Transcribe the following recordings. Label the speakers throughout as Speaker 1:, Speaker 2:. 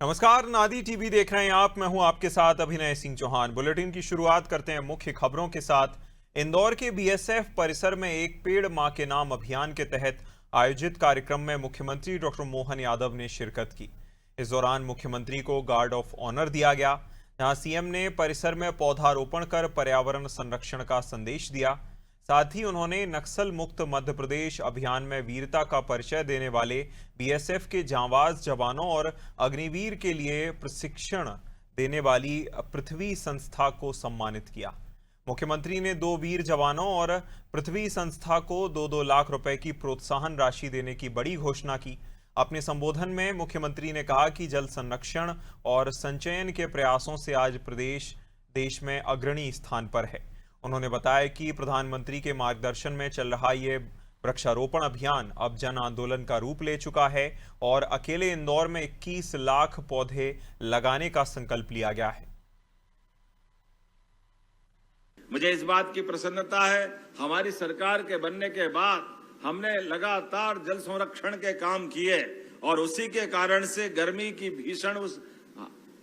Speaker 1: नमस्कार, नादी टीवी देख रहे हैं आप। मैं हूं आपके साथ अभिनय सिंह चौहान। बुलेटिन की शुरुआत करते हैं मुख्य खबरों के साथ। इंदौर के बीएसएफ परिसर में एक पेड़ मां के नाम अभियान के तहत आयोजित कार्यक्रम में मुख्यमंत्री डॉक्टर मोहन यादव ने शिरकत की। इस दौरान मुख्यमंत्री को गार्ड ऑफ ऑनर दिया गया, जहां सीएम ने परिसर में पौधारोपण कर पर्यावरण संरक्षण का संदेश दिया। साथ ही उन्होंने नक्सल मुक्त मध्य प्रदेश अभियान में वीरता का परिचय देने वाले बीएसएफ के जांबाज जवानों और अग्निवीर के लिए प्रशिक्षण देने वाली पृथ्वी संस्था को सम्मानित किया। मुख्यमंत्री ने 2 वीर जवानों और पृथ्वी संस्था को 2-2 लाख रुपए की प्रोत्साहन राशि देने की बड़ी घोषणा की। अपने संबोधन में मुख्यमंत्री ने कहा कि जल संरक्षण और संचयन के प्रयासों से आज प्रदेश देश में अग्रणी स्थान पर है। उन्होंने बताया कि प्रधानमंत्री के मार्गदर्शन में चल रहा ये वृक्षारोपण अभियान अब जन आंदोलन का रूप ले चुका है और अकेले इंदौर में 21 लाख पौधे लगाने का संकल्प लिया गया है।
Speaker 2: मुझे इस बात की प्रसन्नता है, हमारी सरकार के बनने के बाद हमने लगातार जल संरक्षण के काम किए और उसी के कारण से गर्मी की भीषण उस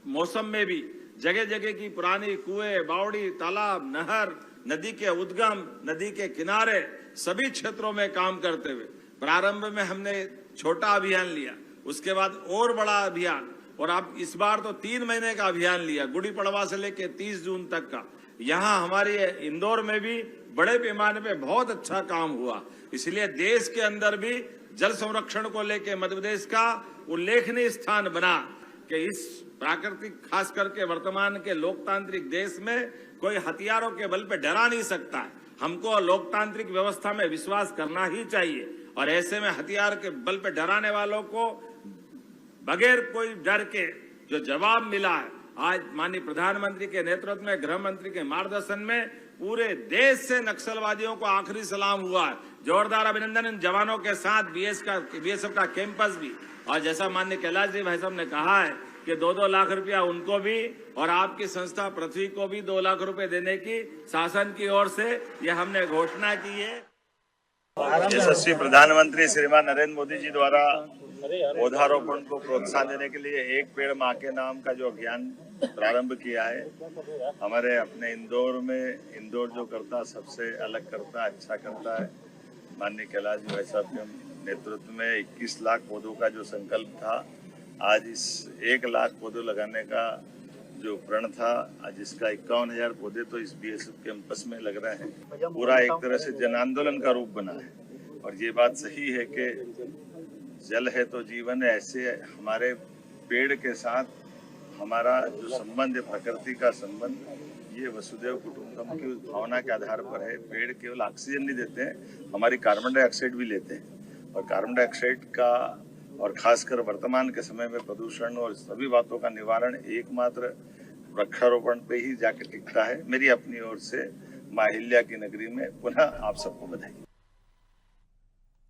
Speaker 2: मौसम में भी जगह जगह की पुरानी कुएं, बावड़ी, तालाब, नहर, नदी के उद्गम, नदी के किनारे सभी क्षेत्रों में काम करते हुए प्रारंभ में हमने छोटा अभियान लिया, उसके बाद और बड़ा अभियान, और अब इस बार तो 3 महीने का अभियान लिया, गुड़ी पड़वा से लेकर 30 जून तक का। यहाँ हमारे इंदौर में भी बड़े पैमाने पे बहुत अच्छा काम हुआ। इसलिए देश के अंदर भी जल संरक्षण को लेकर मध्य प्रदेश का उल्लेखनीय स्थान बना कि इस प्राकृतिक, खास करके वर्तमान के लोकतांत्रिक देश में कोई हथियारों के बल पे डरा नहीं सकता है। हमको लोकतांत्रिक व्यवस्था में विश्वास करना ही चाहिए और ऐसे में हथियार के बल पे डराने वालों को बगैर कोई डर के जो जवाब मिला है, आज माननीय प्रधानमंत्री के नेतृत्व में, गृह मंत्री के मार्गदर्शन में पूरे देश से नक्सलवादियों को आखिरी सलाम हुआ है। जोरदार अभिनंदन इन जवानों के साथ बीएसएफ का कैंपस भी, और जैसा माननीय कैलाश जी भाई साहब ने कहा है कि 2-2 लाख रुपया उनको भी और आपकी संस्था पृथ्वी को भी 2 लाख रुपए देने की शासन की ओर से ये हमने घोषणा की है।
Speaker 3: यशस्वी प्रधानमंत्री श्रीमान नरेंद्र मोदी जी द्वारा पौधारोपण को प्रोत्साहन देने के लिए एक पेड़ मां के नाम का जो अभियान प्रारंभ किया है, हमारे अपने इंदौर जो करता सबसे अलग करता, अच्छा करता है। माननीय कैलाश जी भाई साहब के नेतृत्व में 21 लाख पौधों का जो संकल्प था, आज इस 1 लाख पौधे लगाने का जो प्रण था, आज इसका 51,000 पौधे तो इस बीएसएफ कैंपस में लग रहे हैं। पूरा एक तरह से जन आंदोलन का रूप बना है और ये बात सही है कि जल है तो जीवन है। ऐसे हमारे पेड़ के साथ हमारा जो संबंध है, प्रकृति का संबंध, ये वसुदेव कुटुंबकम की भावना के आधार पर है। पेड़ केवल ऑक्सीजन नहीं देते हैं, हमारी कार्बन डाइऑक्साइड भी लेते हैं और कार्बन डाइऑक्साइड का और खासकर वर्तमान के समय में प्रदूषण और सभी बातों का निवारण एकमात्र वृक्षारोपण पे ही जाकर टिकता है। मेरी अपनी ओर से मां अहिल्या की नगरी में पुनः आप सबको बधाई।